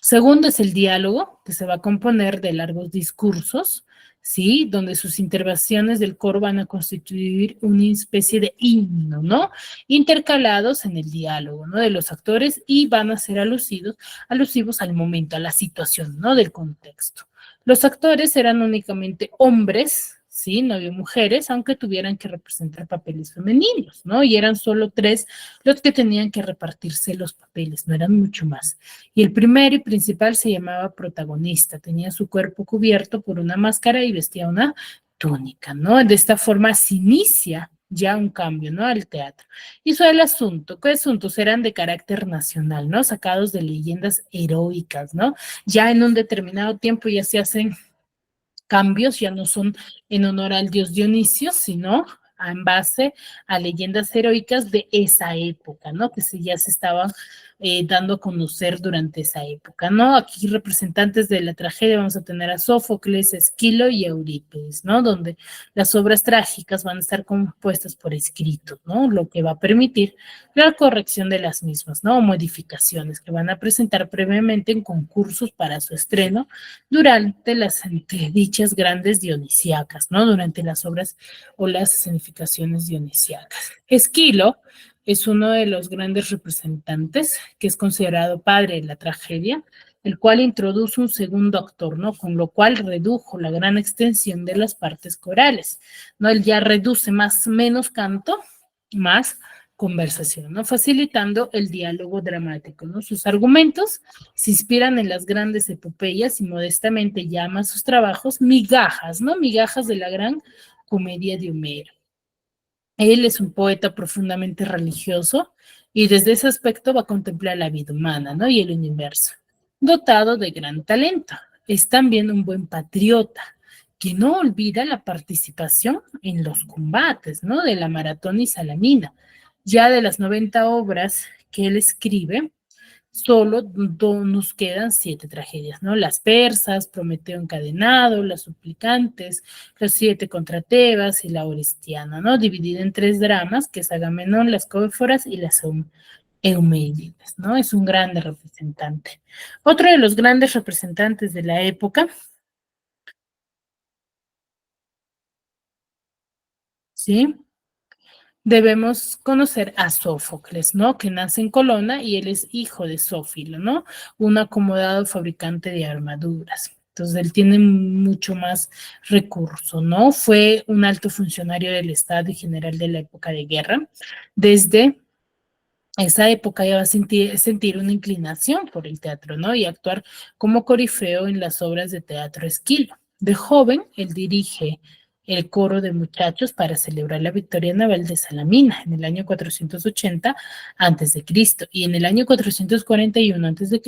Segundo es el diálogo, que se va a componer de largos discursos, ¿sí? Donde sus intervenciones del coro van a constituir una especie de himno, ¿no? Intercalados en el diálogo, ¿no? De los actores y van a ser alusivos al momento, a la situación, ¿no? Del contexto. Los actores eran únicamente hombres, ¿sí? No había mujeres, aunque tuvieran que representar papeles femeninos, ¿no? Y eran solo 3 los que tenían que repartirse los papeles, no eran mucho más. Y el primero y principal se llamaba protagonista, tenía su cuerpo cubierto por una máscara y vestía una túnica, ¿no? De esta forma se inicia ya un cambio, ¿no? Al teatro. Hizo el asunto, ¿qué asuntos? Eran de carácter nacional, ¿no? Sacados de leyendas heroicas, ¿no? Ya en un determinado tiempo ya se hacen cambios, ya no son en honor al dios Dionisio, sino en base a leyendas heroicas de esa época, ¿no? Que ya se estaban dando a conocer durante esa época, ¿no? Aquí representantes de la tragedia vamos a tener a Sófocles, Esquilo y Eurípides, ¿no? Donde las obras trágicas van a estar compuestas por escritos, ¿no? Lo que va a permitir la corrección de las mismas, ¿no? O modificaciones que van a presentar previamente en concursos para su estreno durante las dichas grandes dionisíacas, ¿no? Durante las obras o las escenificaciones dionisíacas. Esquilo es uno de los grandes representantes que es considerado padre de la tragedia, el cual introduce un segundo actor, ¿no? Con lo cual redujo la gran extensión de las partes corales, ¿no? Él ya reduce menos canto, más conversación, ¿no? Facilitando el diálogo dramático, ¿no? Sus argumentos se inspiran en las grandes epopeyas y modestamente llama a sus trabajos migajas, ¿no? Migajas de la gran comedia de Homero. Él es un poeta profundamente religioso y desde ese aspecto va a contemplar la vida humana, ¿no? Y el universo. Dotado de gran talento. Es también un buen patriota que no olvida la participación en los combates, ¿no? De la Maratón y Salamina. Ya de las 90 obras que él escribe, solo nos quedan 7 tragedias, ¿no? Las persas, Prometeo encadenado, las suplicantes, los 7 contra Tebas y la Orestiana, ¿no? Dividida en 3 dramas, que es Agamenón, las Cóeforas y las Euménides, ¿no? Es un grande representante. Otro de los grandes representantes de la época, ¿sí? Debemos conocer a Sófocles, ¿no? Que nace en Colona y él es hijo de Sófilo, ¿no? Un acomodado fabricante de armaduras. Entonces, él tiene mucho más recurso, ¿no? Fue un alto funcionario del Estado y general de la época de guerra. Desde esa época ya va a sentir una inclinación por el teatro, ¿no? Y actuar como corifeo en las obras de teatro Esquilo. De joven, él dirige el coro de muchachos para celebrar la victoria naval de Salamina en el año 480 a.C. y en el año 441 a.C.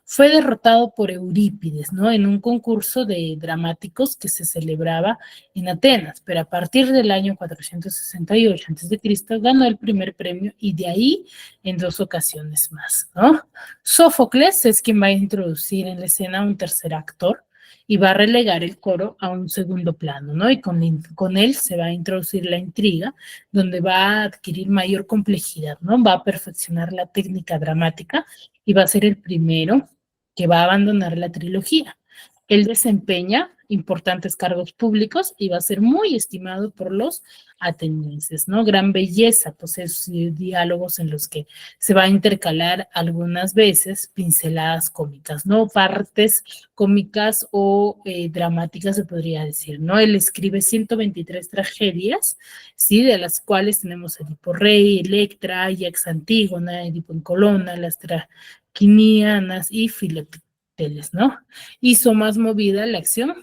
fue derrotado por Eurípides, ¿no? En un concurso de dramáticos que se celebraba en Atenas, pero a partir del año 468 a.C. ganó el primer premio y de ahí en 2 ocasiones más, ¿no? Sófocles es quien va a introducir en la escena un tercer actor y va a relegar el coro a un segundo plano, ¿no? Y con él se va a introducir la intriga, donde va a adquirir mayor complejidad, ¿no? Va a perfeccionar la técnica dramática y va a ser el primero que va a abandonar la trilogía. Él desempeña importantes cargos públicos y va a ser muy estimado por los atenienses, ¿no? Gran belleza, posee diálogos en los que se va a intercalar algunas veces pinceladas cómicas, ¿no? Partes cómicas o dramáticas se podría decir, ¿no? Él escribe 123 tragedias, ¿sí? De las cuales tenemos Edipo Rey, Electra, Ajax Antígona, Edipo en Colona, las Traquinianas y Filoctetes, ¿no? Hizo más movida la acción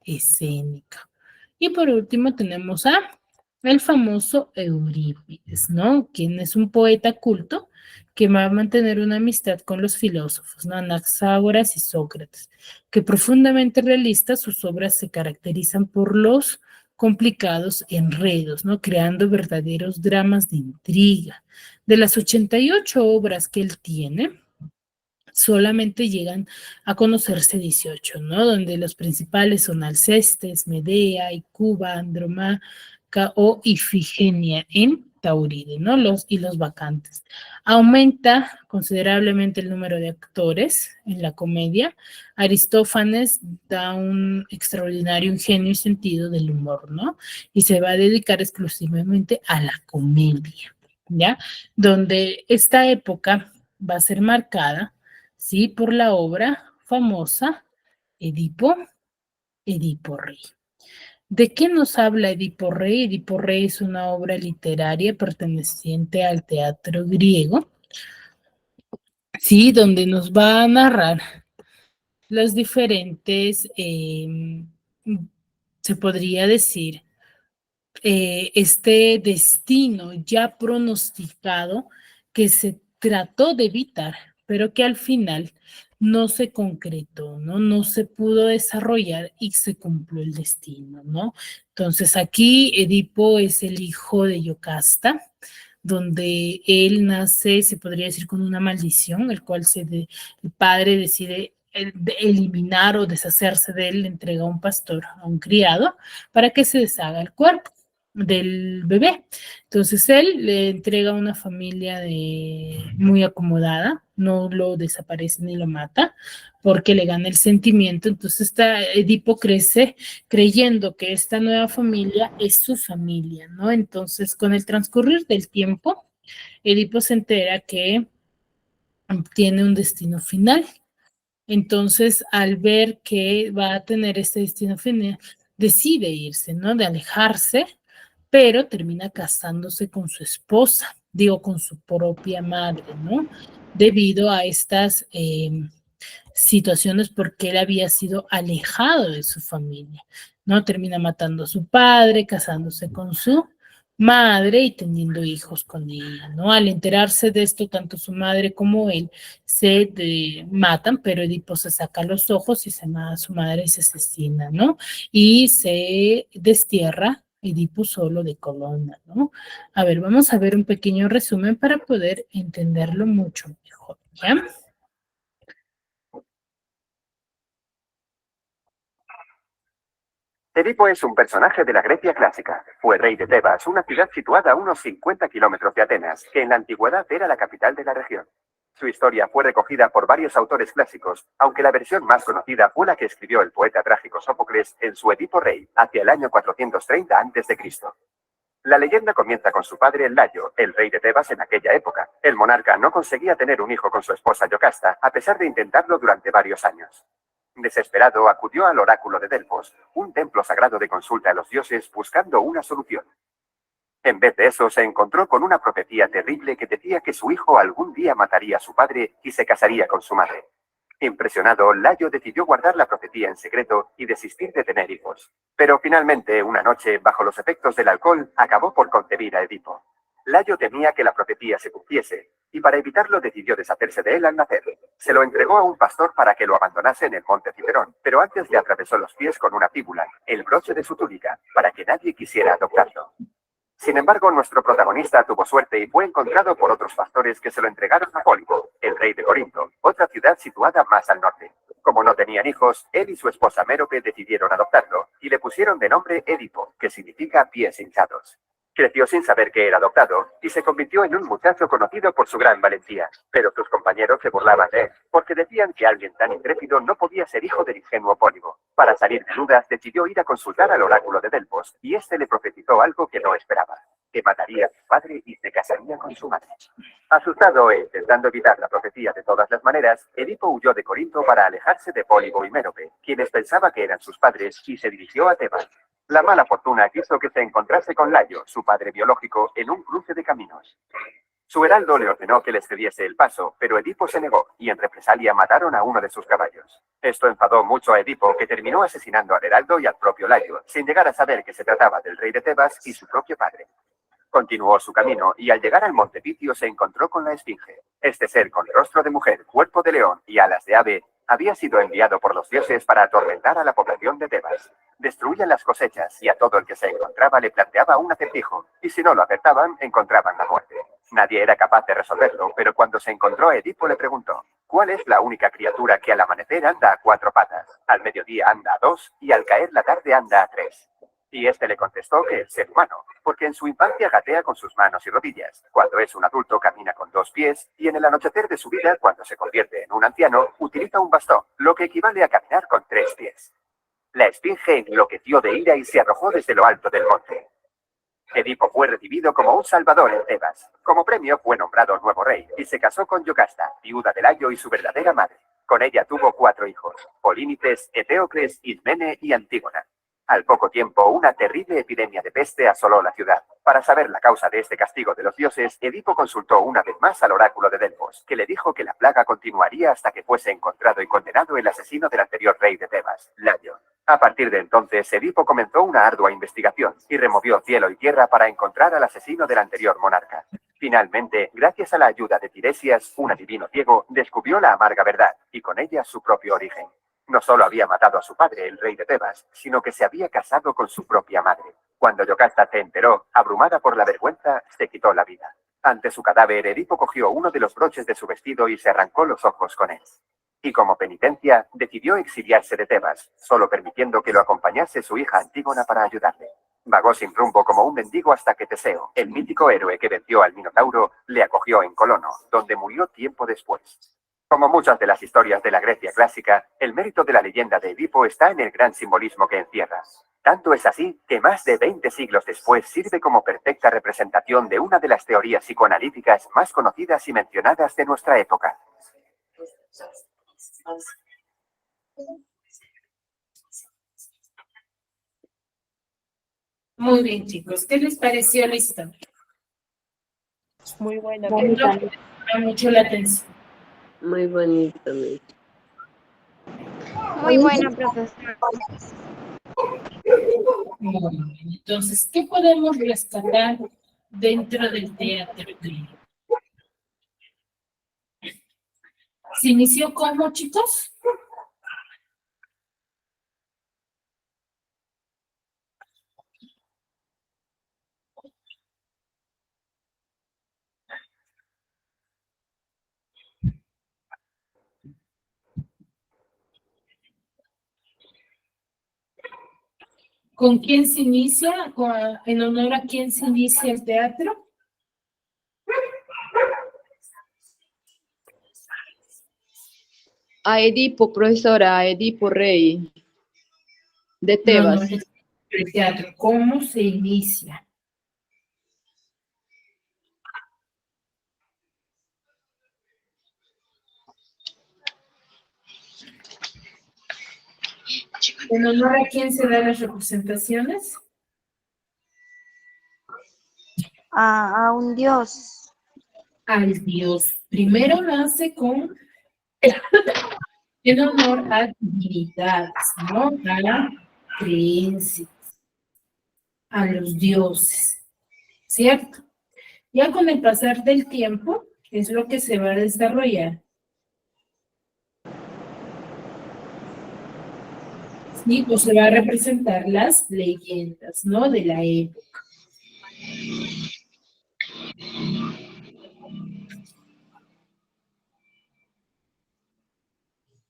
escénica. Y por último tenemos a el famoso Eurípides, ¿no? Quien es un poeta culto que va a mantener una amistad con los filósofos, ¿no? Anaxágoras y Sócrates, que profundamente realistas, sus obras se caracterizan por los complicados enredos, ¿no? Creando verdaderos dramas de intriga. De las 88 obras que él tiene, solamente llegan a conocerse 18, ¿no? Donde los principales son Alcestes, Medea, Icuba, Andromaca o Ifigenia en Tauride, ¿no? Los vacantes. Aumenta considerablemente el número de actores en la comedia. Aristófanes da un extraordinario ingenio y sentido del humor, ¿no? Y se va a dedicar exclusivamente a la comedia, ¿ya? Donde esta época va a ser marcada, ¿sí? Por la obra famosa Edipo Rey. ¿De qué nos habla Edipo Rey? Edipo Rey es una obra literaria perteneciente al teatro griego, ¿sí? Donde nos va a narrar los diferentes, se podría decir, este destino ya pronosticado que se trató de evitar, pero que al final no se concretó, ¿no? No se pudo desarrollar y se cumplió el destino, ¿no? Entonces aquí Edipo es el hijo de Yocasta, donde él nace, se podría decir, con una maldición, el cual el padre decide eliminar o deshacerse de él, le entrega a un pastor, a un criado, para que se deshaga el cuerpo del bebé. Entonces él le entrega a una familia muy acomodada, no lo desaparece ni lo mata, porque le gana el sentimiento. Entonces Edipo crece creyendo que esta nueva familia es su familia, ¿no? Entonces, con el transcurrir del tiempo, Edipo se entera que tiene un destino final, Entonces, al ver que va a tener este destino final, decide irse, ¿no? De alejarse, pero termina casándose con su esposa, digo, con su propia madre, ¿no? Debido a estas situaciones porque él había sido alejado de su familia, ¿no? Termina matando a su padre, casándose con su madre y teniendo hijos con ella, ¿no? Al enterarse de esto, tanto su madre como él matan, pero Edipo se saca los ojos y se mata a su madre y se asesina, ¿no? Y se destierra Edipo solo de Colonna, ¿no? A ver, vamos a ver un pequeño resumen para poder entenderlo mucho mejor, ¿ya? Edipo es un personaje de la Grecia clásica. Fue rey de Tebas, una ciudad situada a unos 50 kilómetros de Atenas, que en la antigüedad era la capital de la región. Su historia fue recogida por varios autores clásicos, aunque la versión más conocida fue la que escribió el poeta trágico Sófocles en su Edipo Rey, hacia el año 430 a.C. La leyenda comienza con su padre Layo, el rey de Tebas en aquella época. El monarca no conseguía tener un hijo con su esposa Yocasta, a pesar de intentarlo durante varios años. Desesperado, acudió al oráculo de Delfos, un templo sagrado de consulta a los dioses, buscando una solución. En vez de eso, se encontró con una profecía terrible que decía que su hijo algún día mataría a su padre y se casaría con su madre. Impresionado, Layo decidió guardar la profecía en secreto y desistir de tener hijos. Pero finalmente, una noche, bajo los efectos del alcohol, acabó por concebir a Edipo. Layo temía que la profecía se cumpliese, y para evitarlo decidió deshacerse de él al nacer. Se lo entregó a un pastor para que lo abandonase en el monte Ciperón, pero antes le atravesó los pies con una fíbula, el broche de su túnica, para que nadie quisiera adoptarlo. Sin embargo, nuestro protagonista tuvo suerte y fue encontrado por otros pastores que se lo entregaron a Pólibo, el rey de Corinto, otra ciudad situada más al norte. Como no tenían hijos, él y su esposa Mérope decidieron adoptarlo, y le pusieron de nombre Edipo, que significa pies hinchados. Creció sin saber que era adoptado y se convirtió en un muchacho conocido por su gran valentía. Pero sus compañeros se burlaban de él, porque decían que alguien tan intrépido no podía ser hijo del ingenuo Pólibo. Para salir de dudas, decidió ir a consultar al oráculo de Delfos, y este le profetizó algo que no esperaba: que mataría a su padre y se casaría con su madre. Asustado e intentando evitar la profecía de todas las maneras, Edipo huyó de Corinto para alejarse de Pólibo y Mérope, quienes pensaba que eran sus padres, y se dirigió a Tebas. La mala fortuna quiso que se encontrase con Layo, su padre biológico, en un cruce de caminos. Su heraldo le ordenó que les cediese el paso, pero Edipo se negó, y en represalia mataron a uno de sus caballos. Esto enfadó mucho a Edipo, que terminó asesinando al heraldo y al propio Layo, sin llegar a saber que se trataba del rey de Tebas y su propio padre. Continuó su camino, y al llegar al monte Picio se encontró con la Esfinge. Este ser con rostro de mujer, cuerpo de león y alas de ave, había sido enviado por los dioses para atormentar a la población de Tebas. Destruían las cosechas, y a todo el que se encontraba le planteaba un acertijo, y si no lo acertaban, encontraban la muerte. Nadie era capaz de resolverlo, pero cuando se encontró a Edipo le preguntó: ¿cuál es la única criatura que al amanecer anda a 4 patas, al mediodía anda a 2 y al caer la tarde anda a 3? Y este le contestó que el ser humano, porque en su infancia gatea con sus manos y rodillas, cuando es un adulto camina con 2 pies, y en el anochecer de su vida, cuando se convierte en un anciano, utiliza un bastón, lo que equivale a caminar con 3 pies. La Esfinge enloqueció de ira y se arrojó desde lo alto del monte. Edipo fue recibido como un salvador en Tebas. Como premio fue nombrado nuevo rey, y se casó con Yocasta, viuda de Layo y su verdadera madre. Con ella tuvo 4 hijos: Polínices, Eteocles, Ismene y Antígona. Al poco tiempo, una terrible epidemia de peste asoló la ciudad. Para saber la causa de este castigo de los dioses, Edipo consultó una vez más al oráculo de Delfos, que le dijo que la plaga continuaría hasta que fuese encontrado y condenado el asesino del anterior rey de Tebas, Layo. A partir de entonces, Edipo comenzó una ardua investigación y removió cielo y tierra para encontrar al asesino del anterior monarca. Finalmente, gracias a la ayuda de Tiresias, un adivino ciego, descubrió la amarga verdad, y con ella su propio origen. No solo había matado a su padre, el rey de Tebas, sino que se había casado con su propia madre. Cuando Yocasta se enteró, abrumada por la vergüenza, se quitó la vida. Ante su cadáver, Edipo cogió uno de los broches de su vestido y se arrancó los ojos con él. Y como penitencia, decidió exiliarse de Tebas, solo permitiendo que lo acompañase su hija Antígona para ayudarle. Vagó sin rumbo como un mendigo hasta que Teseo, el mítico héroe que venció al Minotauro, le acogió en Colono, donde murió tiempo después. Como muchas de las historias de la Grecia clásica, el mérito de la leyenda de Edipo está en el gran simbolismo que encierra. Tanto es así que más de 20 siglos después sirve como perfecta representación de una de las teorías psicoanalíticas más conocidas y mencionadas de nuestra época. Muy bien, chicos. ¿Qué les pareció la historia? Muy buena. Me llama mucho la atención. Muy bonito. Muy buena, profesora. Muy bien. Entonces, ¿qué podemos rescatar dentro del teatro griego? ¿Se inició cómo, chicos? ¿Con quién se inicia? ¿En honor a quién se inicia el teatro? A Edipo, profesora, a Edipo Rey, de No, Tebas. es el teatro. ¿Cómo se inicia? ¿En honor a quién se dan las representaciones? A un dios. Al dios. Primero nace con en honor a divinidades, ¿no? A creencias, a los dioses, ¿cierto? Ya con el pasar del tiempo, es lo que se va a desarrollar. Sí, pues se va a representar las leyendas, ¿no? De la época.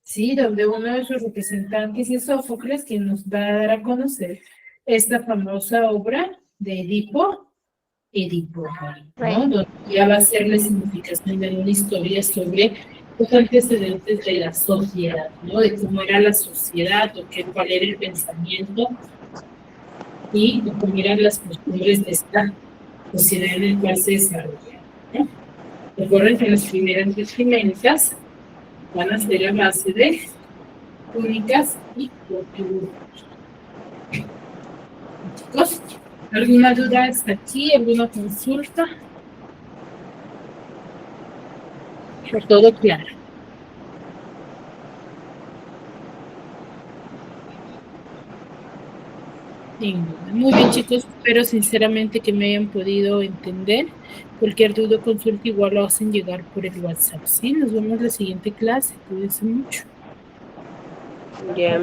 Sí, donde uno de sus representantes es Sófocles, quien nos va a dar a conocer esta famosa obra de Edipo Rey, ¿no? Donde ya va a ser la significación de una historia sobre los antecedentes de la sociedad, ¿no? De cómo era la sociedad, cuál era el pensamiento y cómo eran las costumbres de esta sociedad en la cual se desarrolla, ¿no? Recuerden que las primeras vestimentas van a ser a base de túnicas y costuras. Chicos, ¿alguna duda hasta aquí? ¿Alguna consulta? Todo claro. Muy bien, chicos, espero sinceramente que me hayan podido entender. Cualquier duda o consulta igual lo hacen llegar por el WhatsApp. Sí, nos vemos en la siguiente clase. Cuídense mucho. Ya.